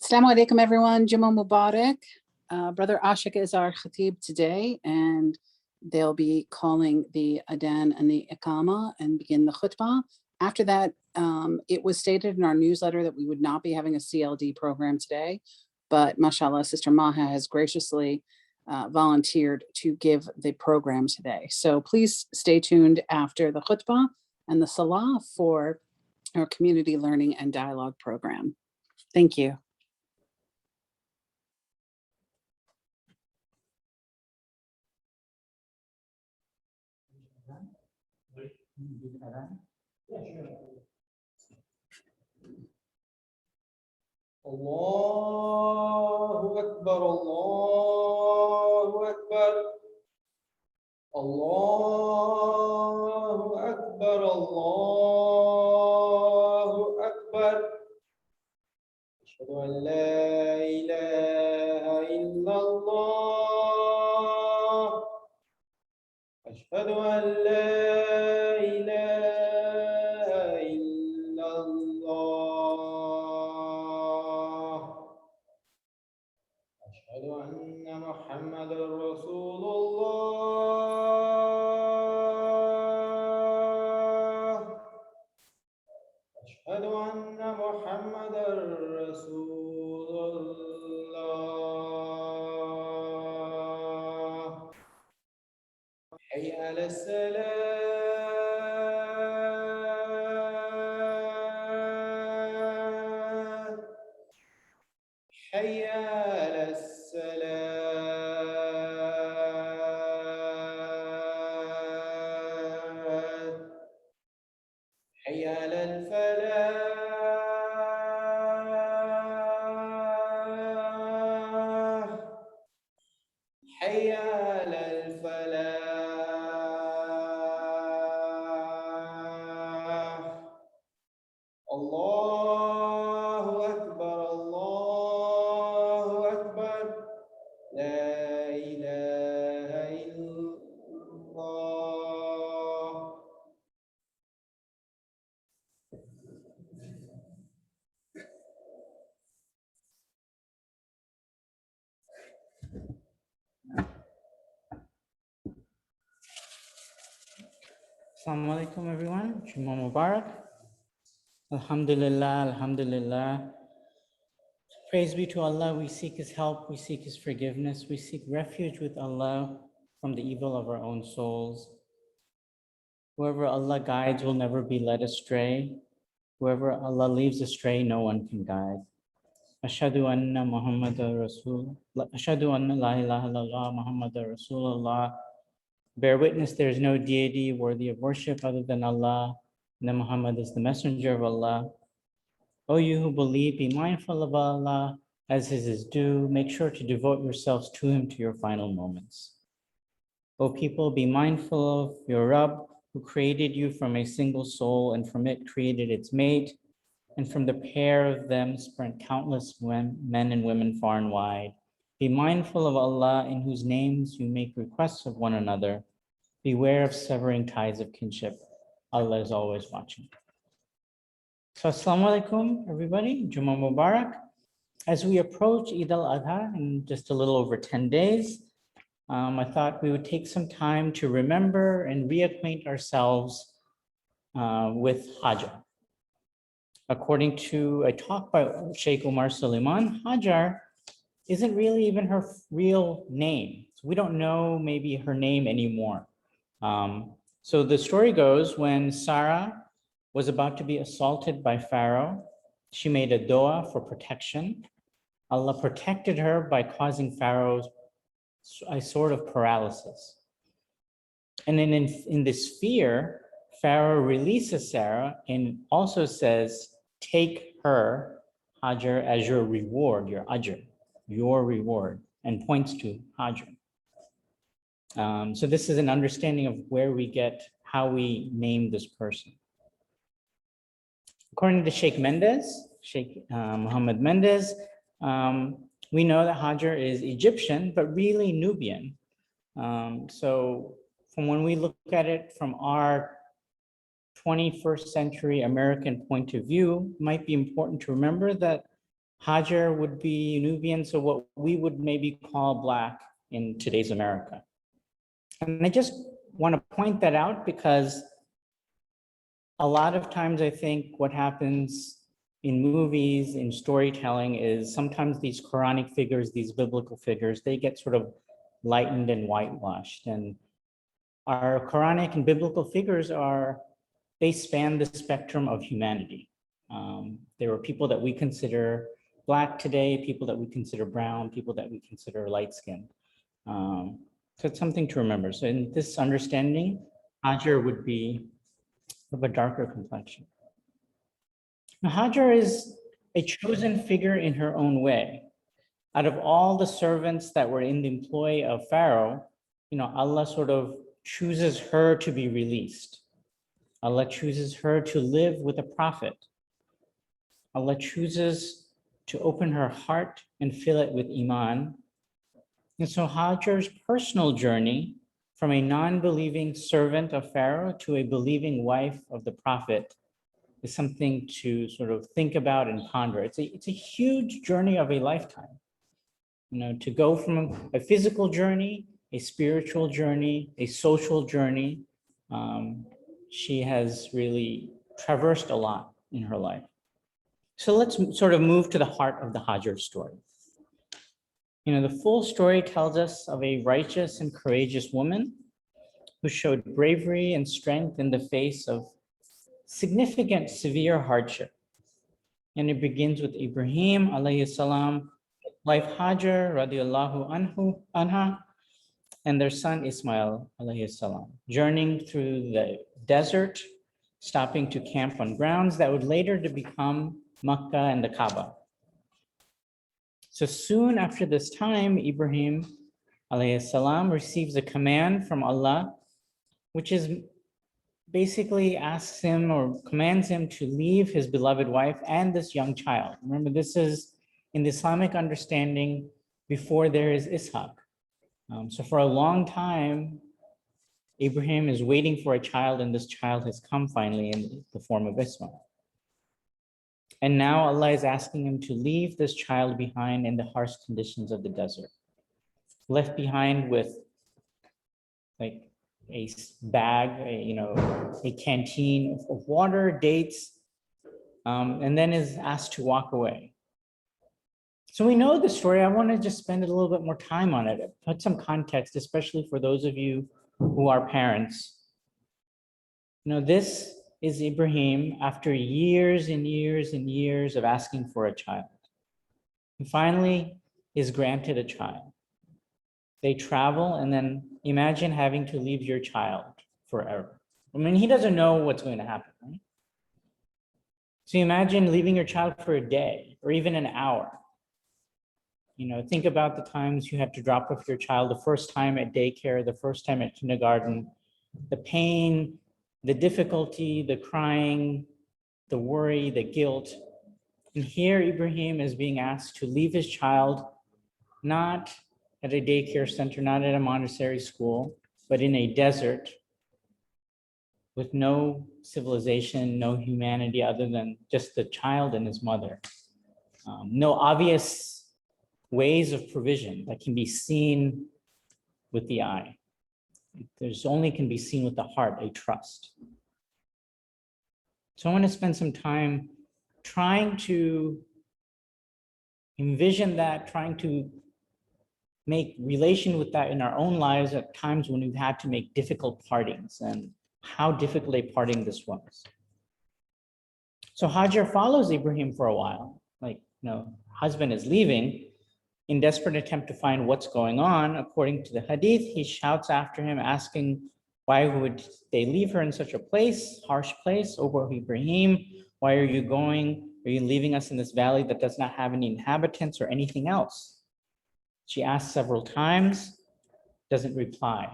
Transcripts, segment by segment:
Assalamu alaikum, everyone. Jummah Mubarak. Brother Ashik is our khatib today, and they'll be calling the adhan and the iqama and begin the khutbah. After that, it was stated in our newsletter that we would not be having a CLD program today, but mashallah, Sister Maha has graciously volunteered to give the program today. So please stay tuned after the khutbah and the salah for our community learning and dialogue program. Thank you. Allahu Akbar, Allahu Akbar, Allahu Akbar, Allahu Akbar. Ashhadu an la ilaha illallah. Ashhadu an la ilaha illallah. Ashhadu anna Muhammadar Rasulullah. Ashhadu anna Muhammadar Rasulullah. Hayya ala salat. Hayya ala salat. Hayya ala al-falah. Hayya ala al-falah. Allahu Akbar, Allahu Akbar. La ilaha illallah. Assalamu alaikum, everyone. Jummah Mubarak. Alhamdulillah, Alhamdulillah. Praise be to Allah. We seek His help. We seek His forgiveness. We seek refuge with Allah from the evil of our own souls. Whoever Allah guides will never be led astray. Whoever Allah leaves astray, no one can guide. Ashhadu anna Muhammadar Rasul. Ashhadu anna la ilaha illallah Muhammadar Rasulullah. Bear witness there is no deity worthy of worship other than Allah, and that Muhammad is the messenger of Allah. O you who believe, be mindful of Allah as is due. Make sure to devote yourselves to Him to your final moments. O people, be mindful of your Rabb, who created you from a single soul, and from it created its mate, and from the pair of them sprang countless men and women far and wide. Be mindful of Allah, in whose names you make requests of one another. Beware of severing ties of kinship. Allah is always watching. So Assalamu alaikum, everybody. Jummah Mubarak. As we approach Eid al-Adha in just a little over 10 days, I thought we would take some time to remember and reacquaint ourselves with Hajar. According to a talk by Sheikh Umar Suleiman, Hajar isn't really even her real name. So we don't know maybe her name anymore. So the story goes, when Sarah was about to be assaulted by Pharaoh, she made a dua for protection. Allah protected her by causing Pharaoh a sort of paralysis. And then in this fear, Pharaoh releases Sarah and also says, take her, Hajar, as your reward, your ajr, your reward, and points to Hajar. So this is an understanding of where we get how we name this person. According to Sheikh Muhammad Mendez, we know that Hajar is Egyptian, but really Nubian. So from when we look at it from our 21st century American point of view, it might be important to remember that Hajar would be Nubian, so what we would maybe call Black in today's America. And I just want to point that out because a lot of times I think what happens in movies, in storytelling, is sometimes these Quranic figures, these biblical figures, they get sort of lightened and whitewashed. And our Quranic and biblical figures they span the spectrum of humanity. There are people that we consider Black today, people that we consider brown, people that we consider light-skinned. So it's something to remember. So in this understanding, Hajar would be of a darker complexion. Now, Hajar is a chosen figure in her own way. Out of all the servants that were in the employ of Pharaoh, Allah sort of chooses her to be released. Allah chooses her to live with a prophet. Allah chooses to open her heart and fill it with Iman. And so Hajar's personal journey from a non-believing servant of Pharaoh to a believing wife of the prophet is something to sort of think about and ponder. It's a huge journey of a lifetime. To go from a physical journey, a spiritual journey, a social journey. She has really traversed a lot in her life. So let's sort of move to the heart of the Hajar story. The full story tells us of a righteous and courageous woman who showed bravery and strength in the face of significant severe hardship. And it begins with Ibrahim alayhi salam, wife Hajar radiallahu anha, and their son Ismail alayhi salam, journeying through the desert, stopping to camp on grounds that would later to become Makkah and the Kaaba. So soon after this time, Ibrahim alayhi salam receives a command from Allah, which is basically asks him or commands him to leave his beloved wife and this young child. Remember, this is in the Islamic understanding before there is Ishaq. So for a long time, Ibrahim is waiting for a child, and this child has come finally in the form of Ismail. And now Allah is asking him to leave this child behind in the harsh conditions of the desert, left behind with like a bag, a canteen of water, dates, and then is asked to walk away. So we know the story. I want to just spend a little bit more time on it, put some context, especially for those of you who are parents. This is Ibrahim after years and years and years of asking for a child. He finally is granted a child. They travel, and then imagine having to leave your child forever. I mean, he doesn't know what's going to happen, right? So imagine leaving your child for a day or even an hour. Think about the times you had to drop off your child the first time at daycare, the first time at kindergarten, the pain, the difficulty, the crying, the worry, the guilt. And here Ibrahim is being asked to leave his child, not at a daycare center, not at a Montessori school, but in a desert with no civilization, no humanity other than just the child and his mother. No obvious ways of provision that can be seen with the eye. There's only can be seen with the heart, a trust. So I want to spend some time trying to envision that, trying to make relation with that in our own lives at times when we've had to make difficult partings and how difficult a parting this was. So Hajar follows Ibrahim for a while, husband is leaving. In desperate attempt to find what's going on, according to the hadith, he shouts after him, asking, why would they leave her in such a place, harsh place? Oh, Ibrahim, why are you going? Are you leaving us in this valley that does not have any inhabitants or anything else? She asks several times, doesn't reply.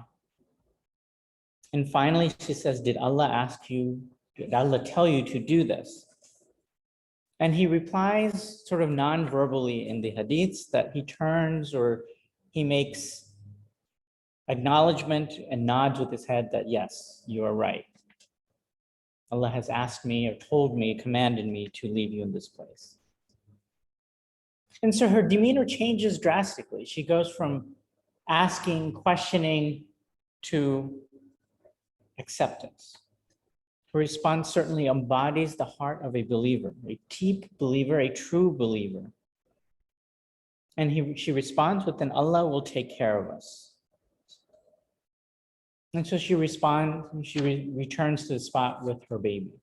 And finally, she says, did Allah tell you to do this? And he replies sort of non-verbally in the hadiths that he turns or he makes acknowledgement and nods with his head that, yes, you are right. Allah has asked me or told me, commanded me to leave you in this place. And so her demeanor changes drastically. She goes from asking, questioning, to acceptance. Her response certainly embodies the heart of a believer, a deep believer, a true believer. And she responds with, "Then Allah will take care of us." And so she returns to the spot with her baby.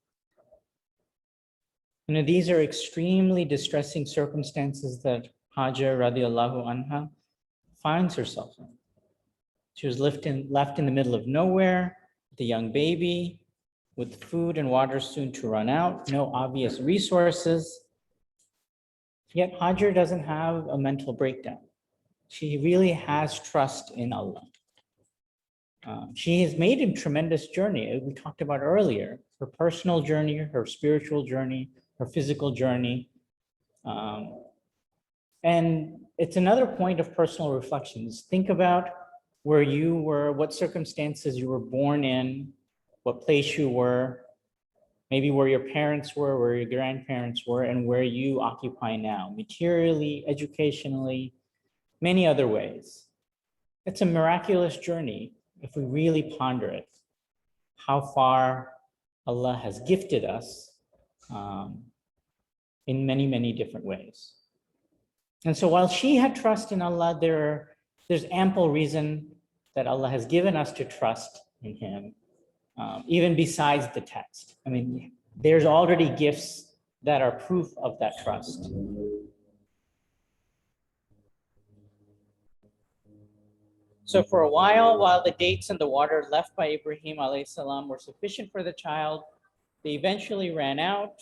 You know, these are extremely distressing circumstances that Hajar radiallahu anha finds herself in. She was left in the middle of nowhere, with a young baby, with food and water soon to run out, no obvious resources. Yet Hajar doesn't have a mental breakdown. She really has trust in Allah. She has made a tremendous journey. We talked about earlier, her personal journey, her spiritual journey, her physical journey. And it's another point of personal reflections. Think about where you were, what circumstances you were born in, what place you were, maybe where your parents were, where your grandparents were, and where you occupy now, materially, educationally, many other ways. It's a miraculous journey if we really ponder it, how far Allah has gifted us in many, many different ways. And so while she had trust in Allah, there's ample reason that Allah has given us to trust in Him, even besides the text. I mean, there's already gifts that are proof of that trust. So for a while the dates and the water left by Ibrahim alayhi salam were sufficient for the child, they eventually ran out,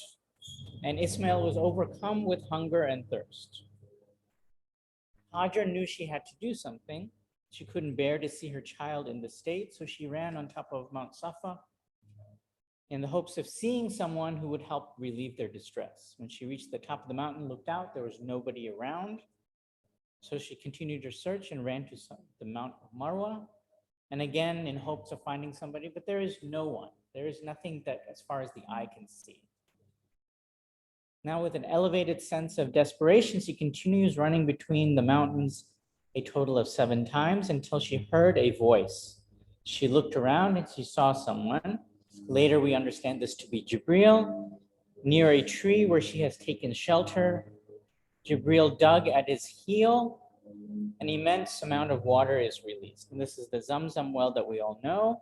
and Ismail was overcome with hunger and thirst. Hajar knew she had to do something. She couldn't bear to see her child in this state, so she ran on top of Mount Safa in the hopes of seeing someone who would help relieve their distress. When she reached the top of the mountain, looked out, there was nobody around. So she continued her search and ran to the Mount of Marwa, and again in hopes of finding somebody, but there is no one. There is nothing that, as far as the eye can see. Now, with an elevated sense of desperation, she continues running between the mountains a total of 7 times until she heard a voice. She looked around and she saw someone. Later, we understand this to be Jibril, near a tree where she has taken shelter. Jibril dug at his heel, an immense amount of water is released. And this is the Zamzam well that we all know,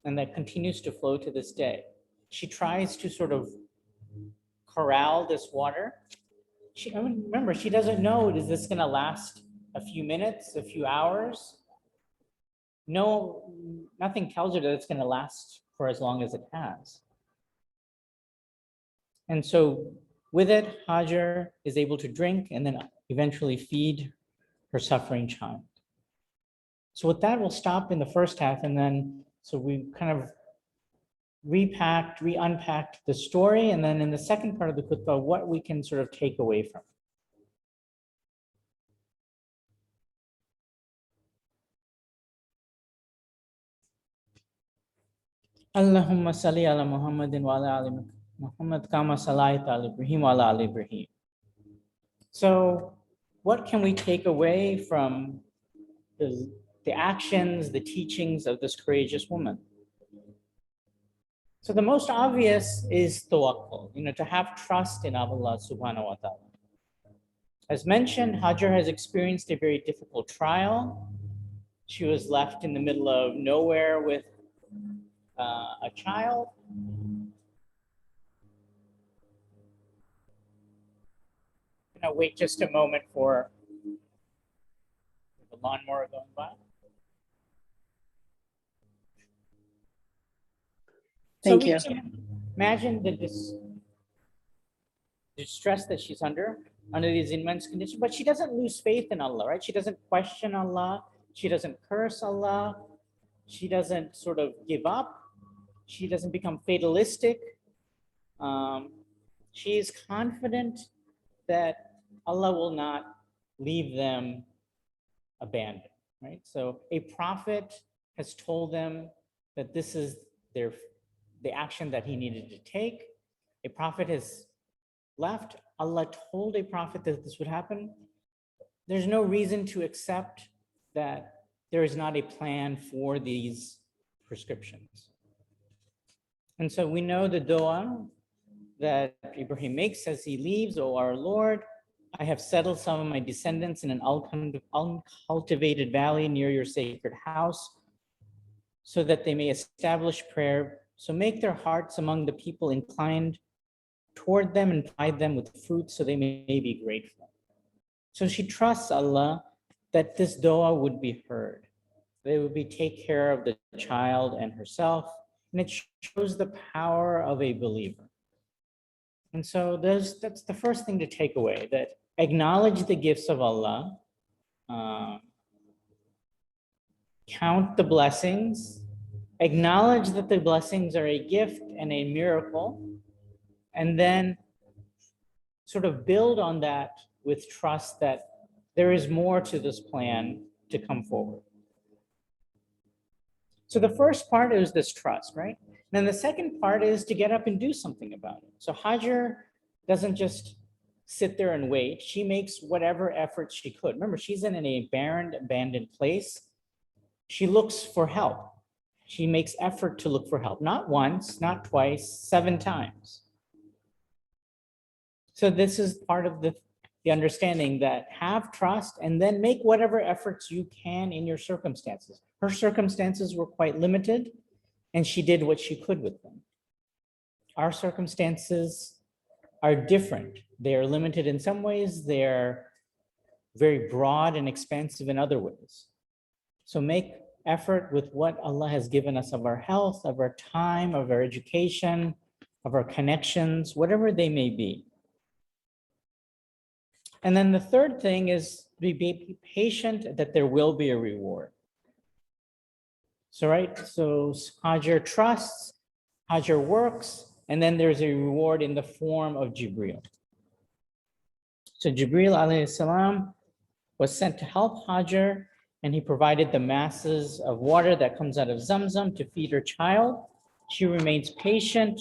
and that continues to flow to this day. She tries to sort of corral this water. Remember, she doesn't know, is this going to last a few minutes, a few hours? No, nothing tells her that it's going to last for as long as it has. And so with it, Hajar is able to drink and then eventually feed her suffering child. So with that, we'll stop in the first half, and then, so we kind of unpacked the story, and then in the second part of the khutbah, what we can sort of take away from it. Allahumma salli ala Muhammadin wa ala ali Muhammad kama sallaita ala Ibrahim wa ala ali Ibrahim. So what can we take away from the actions, the teachings of this courageous woman? So the most obvious is tawakkul, to have trust in Allah subhanahu wa ta'ala. As mentioned, Hajar has experienced a very difficult trial. She was left in the middle of nowhere with a child. I'm gonna wait just a moment for the lawnmower going by. Thank you. Imagine the distress that she's under these immense conditions, but she doesn't lose faith in Allah, right? She doesn't question Allah. She doesn't curse Allah. She doesn't sort of give up. She doesn't become fatalistic. She is confident that Allah will not leave them abandoned, right? So a prophet has told them that this is the action that he needed to take. A prophet has left Allah told a prophet that this would happen, there's no reason to accept that there is not a plan for these prescriptions. And so we know the dua that Ibrahim makes as he leaves, "O our Lord, I have settled some of my descendants in an uncultivated valley near your sacred house, so that they may establish prayer. So make their hearts among the people inclined toward them and provide them with fruit so they may be grateful." So she trusts Allah that this dua would be heard. They would be take care of the child and herself. And it shows the power of a believer. And so that's the first thing to take away, that acknowledge the gifts of Allah, count the blessings, acknowledge that the blessings are a gift and a miracle, and then sort of build on that with trust that there is more to this plan to come forward. So the first part is this trust, right? Then the second part is to get up and do something about it. So Hajar doesn't just sit there and wait. She makes whatever effort she could. Remember, she's in a barren, abandoned place. She looks for help. She makes effort to look for help. Not once, not twice, 7 times. So this is part of the understanding that have trust and then make whatever efforts you can in your circumstances. Her circumstances were quite limited, and she did what she could with them. Our circumstances are different. They are limited in some ways. They're very broad and expansive in other ways. So make effort with what Allah has given us of our health, of our time, of our education, of our connections, whatever they may be. And then the third thing is be patient that there will be a reward. So, right, so Hajar trusts, Hajar works, and then there's a reward in the form of Jibril. So Jibril alayhi salam was sent to help Hajar, and he provided the masses of water that comes out of Zamzam to feed her child. She remains patient,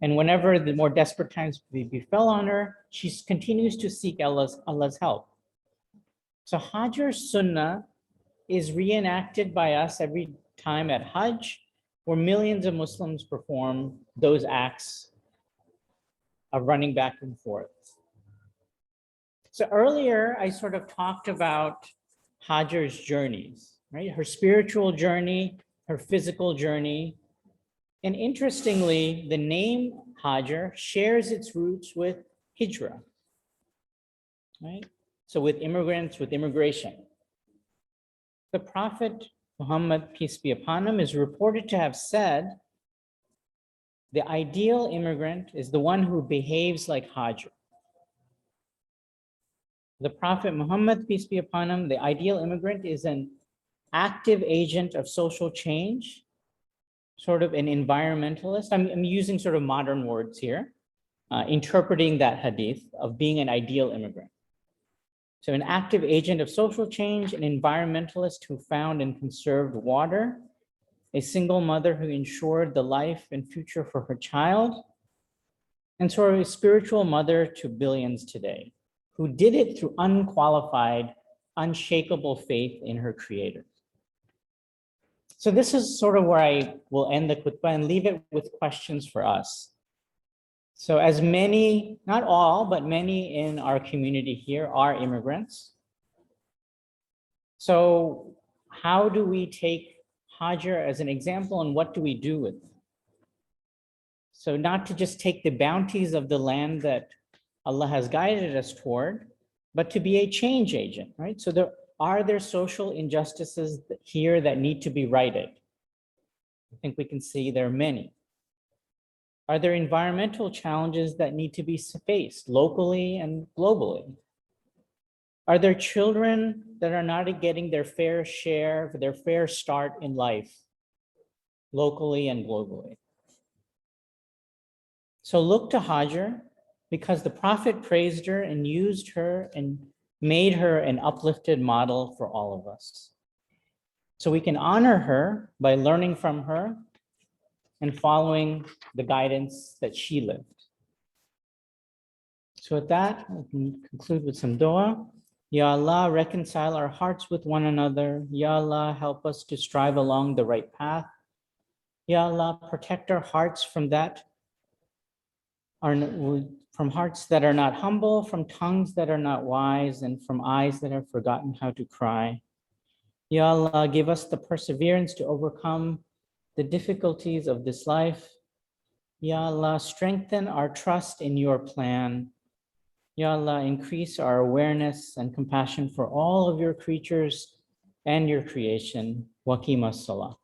and whenever the more desperate times befell on her, she continues to seek Allah's help. So Hajar's sunnah is reenacted by us every time at Hajj, where millions of Muslims perform those acts of running back and forth. So earlier, I sort of talked about Hajar's journeys, right? Her spiritual journey, her physical journey. And interestingly, the name Hajar shares its roots with Hijrah, right? So with immigrants, with immigration. The Prophet Muhammad, peace be upon him, is reported to have said, the ideal immigrant is the one who behaves like Hajar. The Prophet Muhammad, peace be upon him, the ideal immigrant is an active agent of social change, sort of an environmentalist. I'm using sort of modern words here, interpreting that hadith of being an ideal immigrant. So an active agent of social change, an environmentalist who found and conserved water, a single mother who ensured the life and future for her child, and sort of a spiritual mother to billions today, who did it through unqualified, unshakable faith in her creator. So this is sort of where I will end the khutbah and leave it with questions for us. So as many, not all, but many in our community here are immigrants. So how do we take Hajar as an example, and what do we do with them? So not to just take the bounties of the land that Allah has guided us toward, but to be a change agent, right? So are there social injustices here that need to be righted? I think we can see there are many. Are there environmental challenges that need to be faced locally and globally? Are there children that are not getting their fair share, their fair start in life, locally and globally? So look to Hajar, because the Prophet praised her and used her and made her an uplifted model for all of us. So we can honor her by learning from her and following the guidance that she lived. So with that, I can conclude with some dua. Ya Allah, reconcile our hearts with one another. Ya Allah, help us to strive along the right path. Ya Allah, protect our hearts from from hearts that are not humble, from tongues that are not wise, and from eyes that have forgotten how to cry. Ya Allah, give us the perseverance to overcome the difficulties of this life. Ya Allah, strengthen our trust in your plan. Ya Allah, increase our awareness and compassion for all of your creatures and your creation. Waqim as-salah.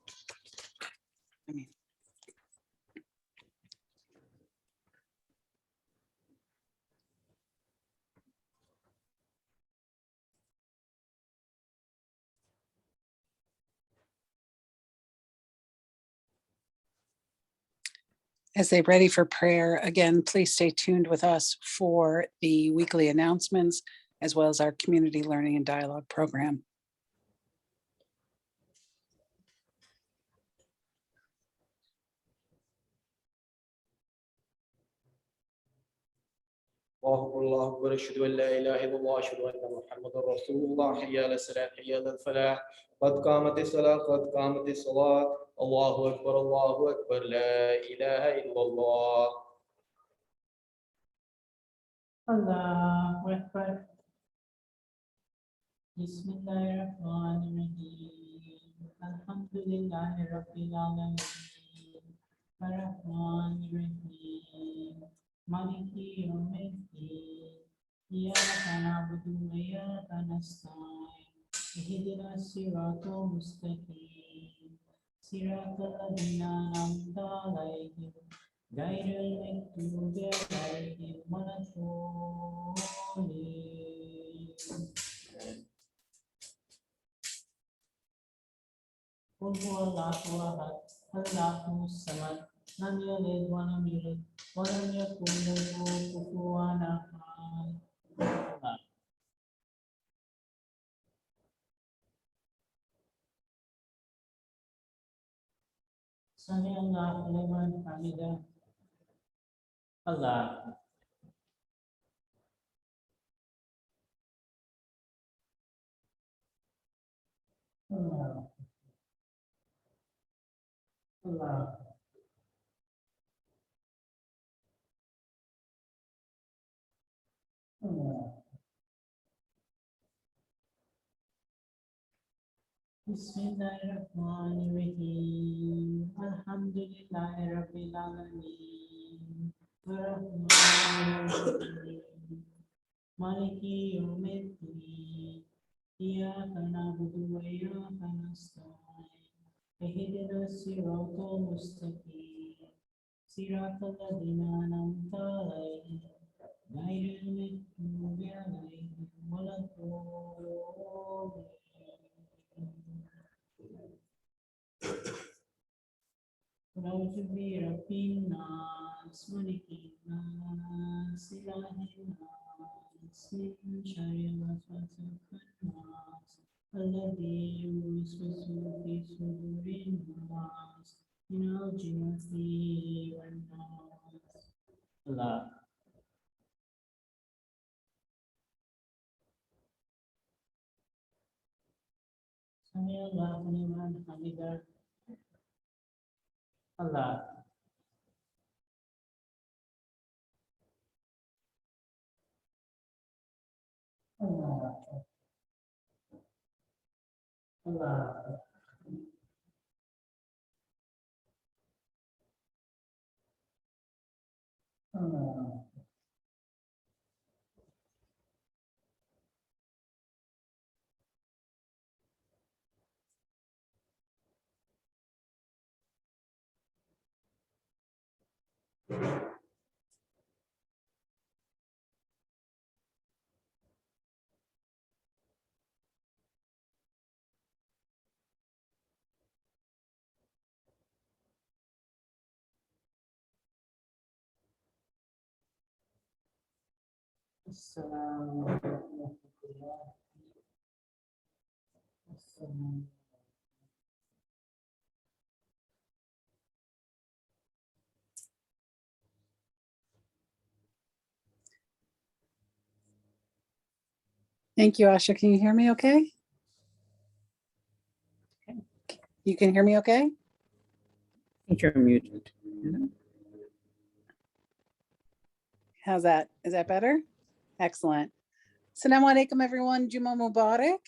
As they ready for prayer, again, please stay tuned with us for the weekly announcements, as well as our community learning and dialogue program. الله أكبر أشهد أن لا إله إلا الله أشهد أن محمدا رسول الله حي على الصلاة حي على الفلاح قد قامت الصلاة قد قامت الصلاة الله أكبر لا إله إلا الله. Allahu Akbar. Bismillahirrahmanirrahim. Alhamdulillahi Rabbil Alamin. Ar-Rahmanir-Rahim. Maliki Yawmiddin. Iyyaka na'budu wa iyyaka nasta'in. Ihdinas siratal mustaqim. Siratal ladzina an'amta 'alaihim ghairil maghdubi 'alaihim waladdallin. Qul huwallahu ahad, Allahus samad, lam yalid wa lam yulad, wa lam yakul lahu kufuwan ahad. Sami Allahu liman hamidah. Allah. Allah. Allah. Allah. Bismillahirrahmanirrahim. Alhamdulillahi Rabbil Alamin. Ar-Rahmanir-Rahim. Maliki Yawmiddin. Iyyaka na'budu wa iyyaka nasta'in. Ihdinas siratal mustaqim. Siratal ladzina an'amta 'alaihim ghairil maghdubi 'alaihim waladdallin. أعوذ برب الناس ملك الناس إله الناس من شر الوسواس الخناس الذي يوسوس في صدور الناس من الجنة والناس. الله. سمع الله لمن حمده. Allah. Allah. Allah. Allah. Assalamu alaikum. Assalamu. Thank you, Asha. Can you hear me okay? You can hear me okay? I think you're muted. How's that? Is that better? Excellent. Assalamu alaikum, everyone. Juma Mubarak.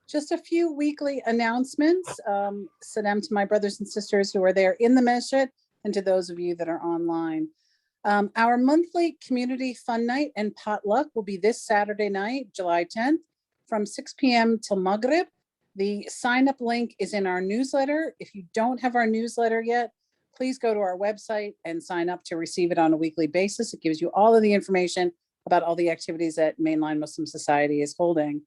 Just a few weekly announcements. Salam to my brothers and sisters who are there in the masjid and to those of you that are online. Our monthly community fun night and potluck will be this Saturday night, July 10th, from 6 p.m. till Maghrib. The sign up link is in our newsletter. If you don't have our newsletter yet, please go to our website and sign up to receive it on a weekly basis. It gives you all of the information about all the activities that Mainline Muslim Society is holding.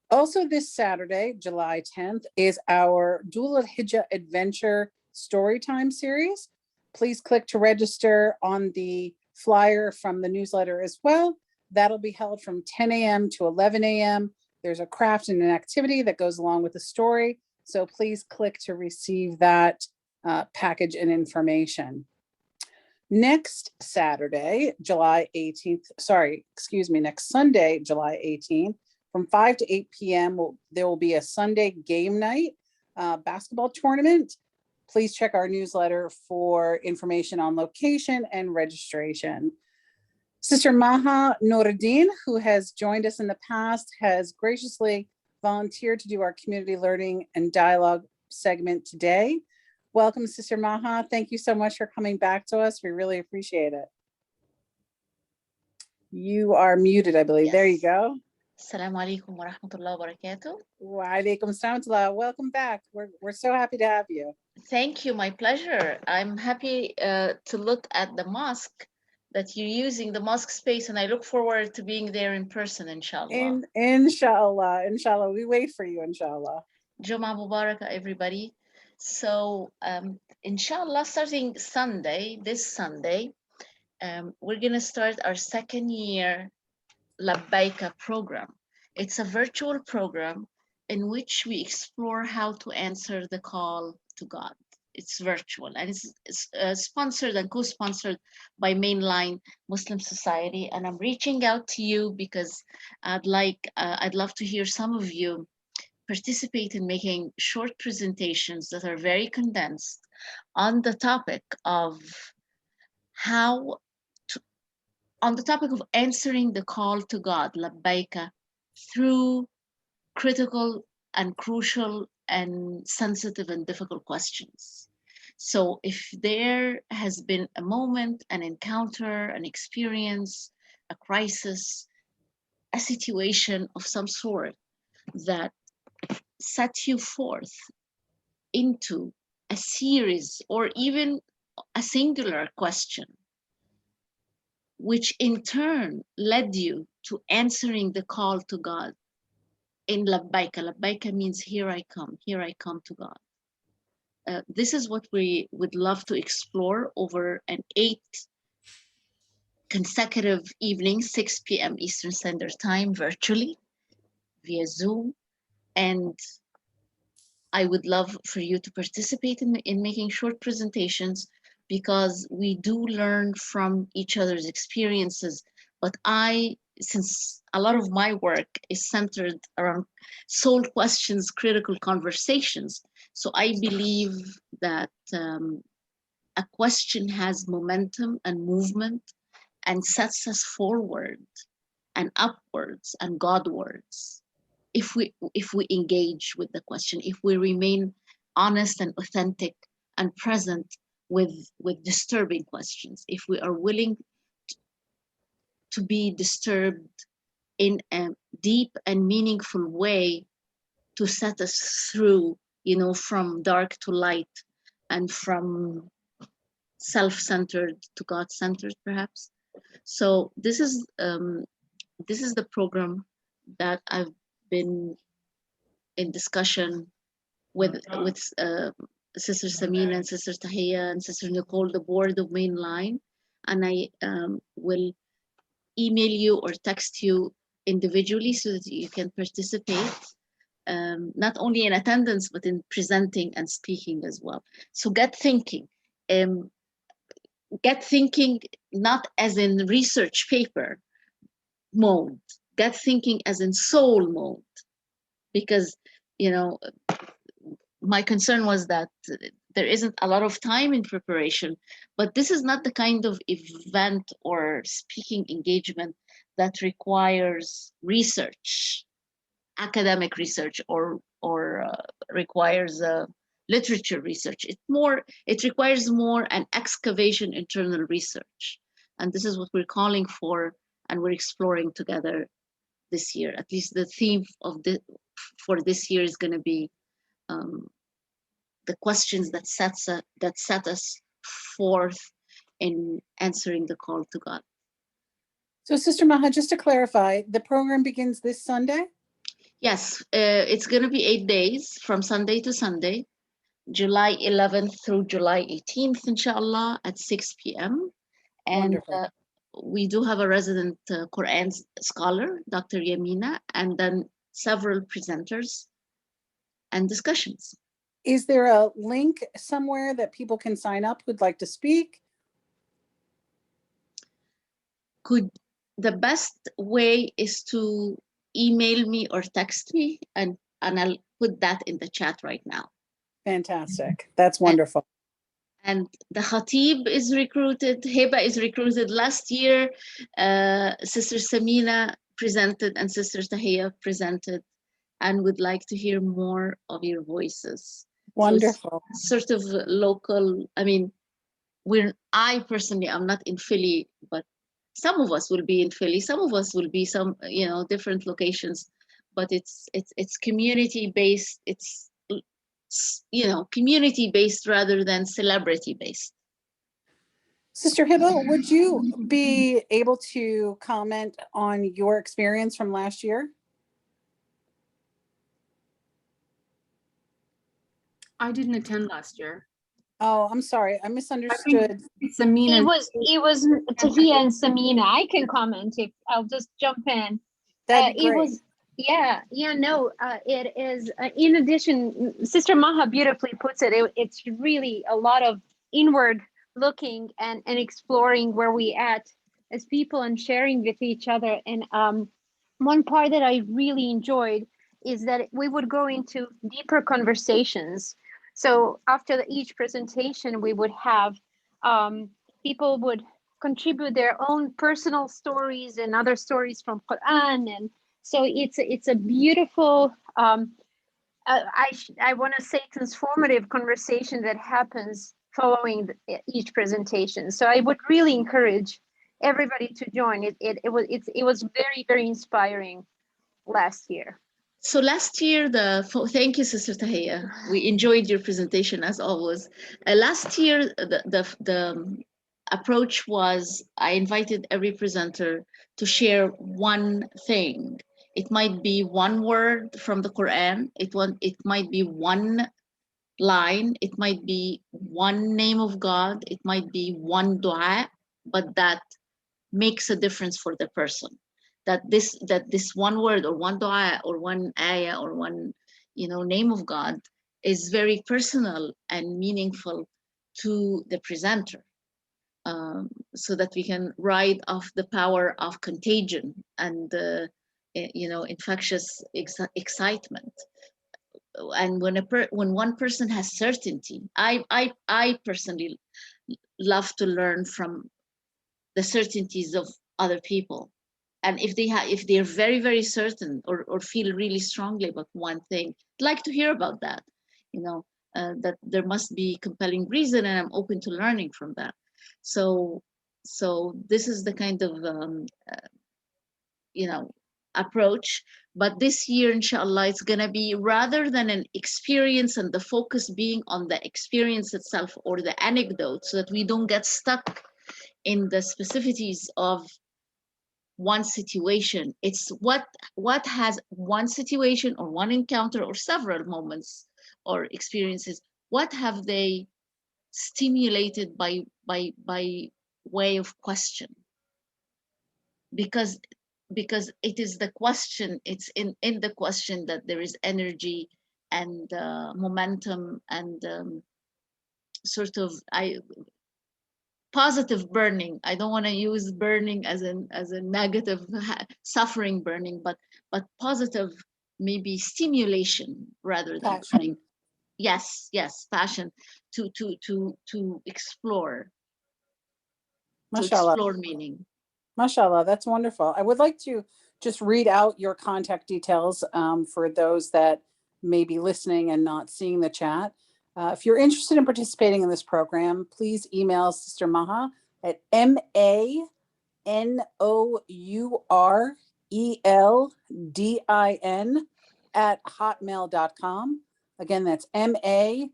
Also this Saturday, July 10th, is our Dhul al-Hijjah Adventure Storytime series. Please click to register on the flyer from the newsletter as well. That'll be held from 10 a.m. to 11 a.m. There's a craft and an activity that goes along with the story. So please click to receive that package and information. Next Saturday, July 18th, next Sunday, July 18th, from 5 to 8 p.m., there will be a Sunday game night basketball tournament. Please check our newsletter for information on location and registration. Sister Maha Nouruddin, who has joined us in the past, has graciously volunteered to do our community learning and dialogue segment today. Welcome, Sister Maha. Thank you so much for coming back to us. We really appreciate it. You are muted, I believe. Yes. There you go. Assalamu alaikum wa rahmatullahi wa barakatuh. Wa alaikum assalam. Welcome back. We're so happy to have you. Thank you. My pleasure. I'm happy to look at the mosque that you're using, the mosque space, and I look forward to being there in person, inshallah. Inshallah. We wait for you, inshallah. Juma Mubarak, everybody. So, inshallah, starting Sunday, this Sunday, we're going to start our second year Labbaika program. It's a virtual program in which we explore how to answer the call to God. It's virtual and it's sponsored and co-sponsored by Mainline Muslim Society. And I'm reaching out to you because I'd love to hear some of you participate in making short presentations that are very condensed on the topic of answering the call to God, Labbaika, through critical and crucial and sensitive and difficult questions. So if there has been a moment, an encounter, an experience, a crisis, a situation of some sort that set you forth into a series or even a singular question, which in turn led you to answering the call to God in Labbaika. Labbaika means here I come to God. This is what we would love to explore over an 8 consecutive evenings, 6 p.m. Eastern Standard Time, virtually via Zoom. And I would love for you to participate in making short presentations, because we do learn from each other's experiences. But since a lot of my work is centered around soul questions, critical conversations, so I believe that a question has momentum and movement and sets us forward and upwards and Godwards. If we engage with the question, if we remain honest and authentic and present with disturbing questions, if we are willing to be disturbed in a deep and meaningful way to set us through, from dark to light and from self-centered to God-centered, perhaps. So this is the program that I've been in discussion with Sister Samina and Sister Tahiyya and Sister Nicole, the board of Mainline, and I will email you or text you individually so that you can participate, not only in attendance, but in presenting and speaking as well. So get thinking not as in research paper mode, get thinking as in soul mode, because, you know, my concern was that there isn't a lot of time in preparation, but this is not the kind of event or speaking engagement that requires research, academic research, or requires literature research. It requires more an excavation internal research, and this is what we're calling for, and we're exploring together this year. At least the theme of for this year is going to be the questions that set us forth in answering the call to God. So Sister Maha, just to clarify, the program begins this Sunday? Yes, it's going to be 8 days from Sunday to Sunday, July 11th through July 18th, inshallah, at 6 p.m. And Wonderful. we do have a resident Quran scholar, Dr. Yamina, and then several presenters and discussions. Is there a link somewhere that people can sign up who'd like to speak? The best way is to email me or text me, and I'll put that in the chat right now. Fantastic. That's wonderful. And the Khatib is recruited, Heba is recruited. Last year, Sister Samina presented and Sister Tahiyya presented, and would like to hear more of your voices. Wonderful. So sort of local, I mean, I personally, I'm not in Philly, but some of us will be in Philly, some of us will be some, different locations, but it's community-based, it's, community-based rather than celebrity-based. Sister Heba, would you be able to comment on your experience from last year? I didn't attend last year. Oh, I'm sorry. I misunderstood. Samina. It was Tahiyya and Samina. I can comment if I'll just jump in. That'd be great. It was, it is, in addition, Sister Maha beautifully puts it, it's really a lot of inward looking and exploring where we at as people and sharing with each other. And one part that I really enjoyed is that we would go into deeper conversations. So after each presentation, we would have people would contribute their own personal stories and other stories from Quran, and so it's a beautiful, I want to say transformative conversation that happens following each presentation. So I would really encourage everybody to join. It was very, very inspiring last year. So last year, thank you, Sister Tahiyya. We enjoyed your presentation as always. Last year, the approach was I invited every presenter to share one thing. It might be one word from the Quran. It might be one line. It might be one name of God. It might be one dua, but that makes a difference for the person. That this one word or one dua or one ayah or one name of God is very personal and meaningful to the presenter, so that we can ride off the power of contagion and infectious excitement. And when one person has certainty, I personally love to learn from the certainties of other people. And if they're very, very certain or feel really strongly about one thing, I'd like to hear about that, that there must be compelling reason, and I'm open to learning from that. So this is the kind of, approach. But this year, inshallah, it's going to be rather than an experience and the focus being on the experience itself or the anecdote, so that we don't get stuck in the specificities of one situation. It's what has one situation or one encounter or several moments or experiences, what have they stimulated by way of question? Because it is the question, it's in the question that there is energy and momentum and sort of positive burning. I don't want to use burning as a negative suffering burning, but positive, maybe stimulation rather than burning. Passion. Yes, passion to explore, Mashallah. meaning. Mashallah, that's wonderful. I would like to just read out your contact details for those that may be listening and not seeing the chat. If you're interested in participating in this program, please email Sister Maha at MANOURELDIN Again, that's MANOURELDIN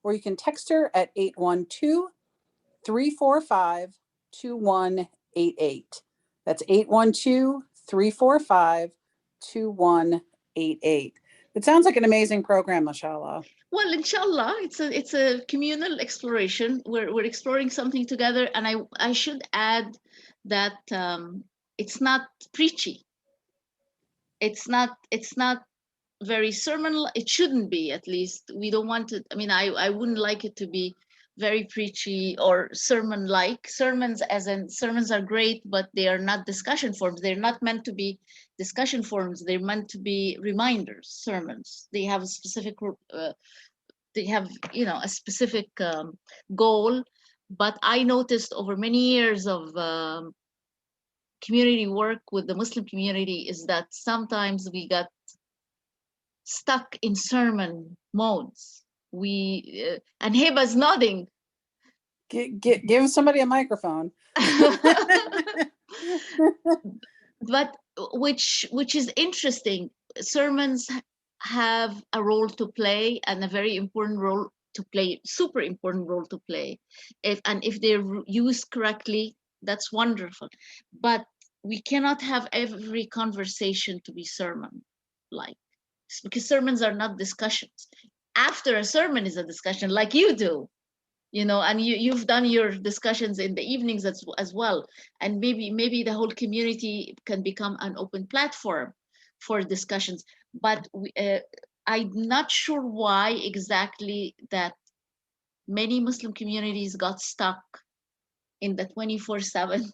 or you can text her at 812-345-2188. That's 812-345-2188. It sounds like an amazing program, mashallah. Well, inshallah, it's a communal exploration. We're exploring something together, and I should add that it's not preachy. It's not very sermon. It shouldn't be, at least. We don't want it. I mean, I wouldn't like it to be very preachy or sermon-like. Sermons are great, but they are not discussion forms. They're not meant to be discussion forms. They're meant to be reminders. Sermons. They have a specific a specific goal. But I noticed over many years of community work with the Muslim community is that sometimes we got stuck in sermon modes. And Heba's nodding. Give somebody a microphone. But which is interesting. Sermons have a role to play, and a very important role to play, super important role to play. If they're used correctly, that's wonderful. But we cannot have every conversation to be sermon-like, because sermons are not discussions. After a sermon is a discussion, like you do, and you've done your discussions in the evenings as well. And maybe the whole community can become an open platform for discussions. But I'm not sure why exactly that many Muslim communities got stuck in the 24/7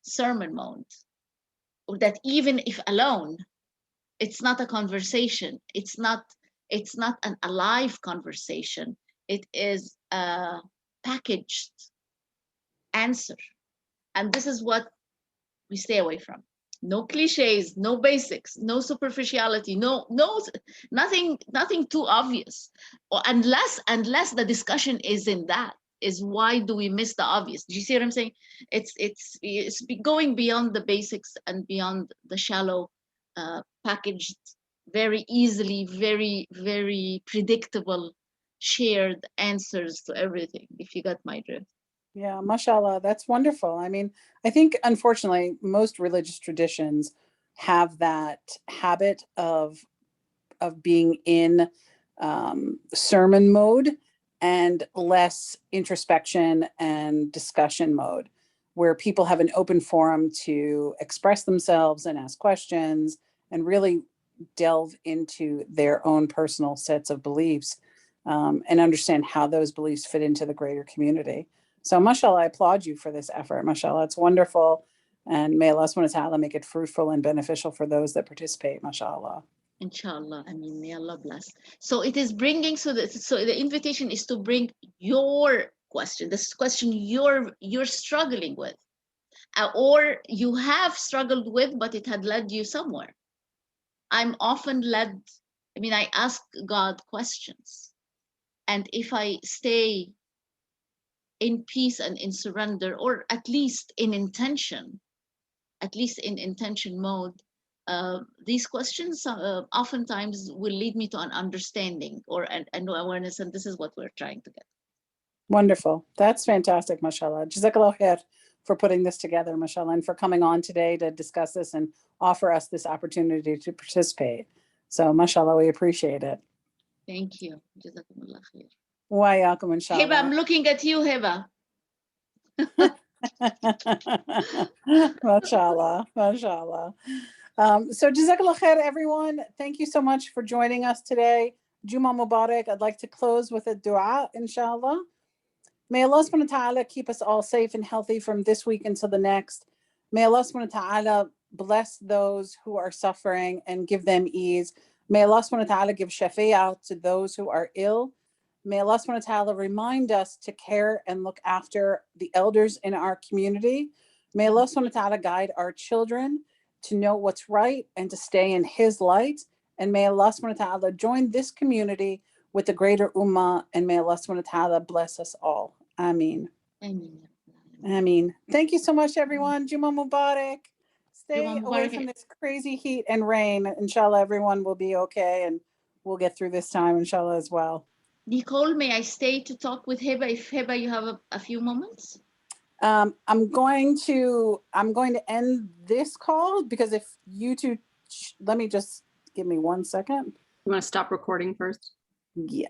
sermon mode, or that even if alone, it's not a conversation. It's not an alive conversation. It is a packaged answer. And this is what we stay away from. No cliches, no basics, no superficiality, nothing too obvious. Or unless the discussion is in that, is why do we miss the obvious? Do you see what I'm saying? It's going beyond the basics and beyond the shallow, packaged, very easily, very, very predictable, shared answers to everything, if you got my drift. Yeah, mashallah, that's wonderful. I mean, I think unfortunately most religious traditions have that habit of being in sermon mode and less introspection and discussion mode, where people have an open forum to express themselves and ask questions and really delve into their own personal sets of beliefs and understand how those beliefs fit into the greater community. So mashallah, I applaud you for this effort. Mashallah, it's wonderful. And may Allah subhanahu wa ta'ala make it fruitful and beneficial for those that participate, mashallah. Inshallah, I mean, may Allah bless. So it is bringing, so the invitation is to bring your question, this question you're struggling with, or you have struggled with, but it had led you somewhere. I'm often led, I ask God questions. And if I stay in peace and in surrender, or at least in intention mode, these questions oftentimes will lead me to an understanding or an awareness, and this is what we're trying to get. Wonderful. That's fantastic, mashallah. Jazakallah khair for putting this together, mashallah, and for coming on today to discuss this and offer us this opportunity to participate. So, mashallah, we appreciate it. Thank you. Jazakumullah khair. Wa yakum, inshallah. Heba, I'm looking at you, Heba. Mashallah, mashallah. So Jazakallah khair, everyone. Thank you so much for joining us today. Juma Mubarak. I'd like to close with a dua, inshallah. May Allah subhanahu wa ta'ala keep us all safe and healthy from this week until the next. May Allah subhanahu wa ta'ala bless those who are suffering and give them ease. May Allah subhanahu wa ta'ala give shafi'ah to those who are ill. May Allah subhanahu wa ta'ala remind us to care and look after the elders in our community. May Allah subhanahu wa ta'ala guide our children to know what's right and to stay in His light. And may Allah subhanahu wa ta'ala join this community with the greater ummah, and may Allah subhanahu wa ta'ala bless us all. Ameen. Ameen. Ameen. Thank you so much, everyone. Juma Mubarak. Stay Juma away Mubarak. from this crazy heat and rain. Inshallah, everyone will be okay, and we'll get through this time, inshallah, as well. Nicole, may I stay to talk with Heba? If Heba, you have a few moments? I'm going to end this call because if you two, let me just give me 1 second. You want to stop recording first? Yeah.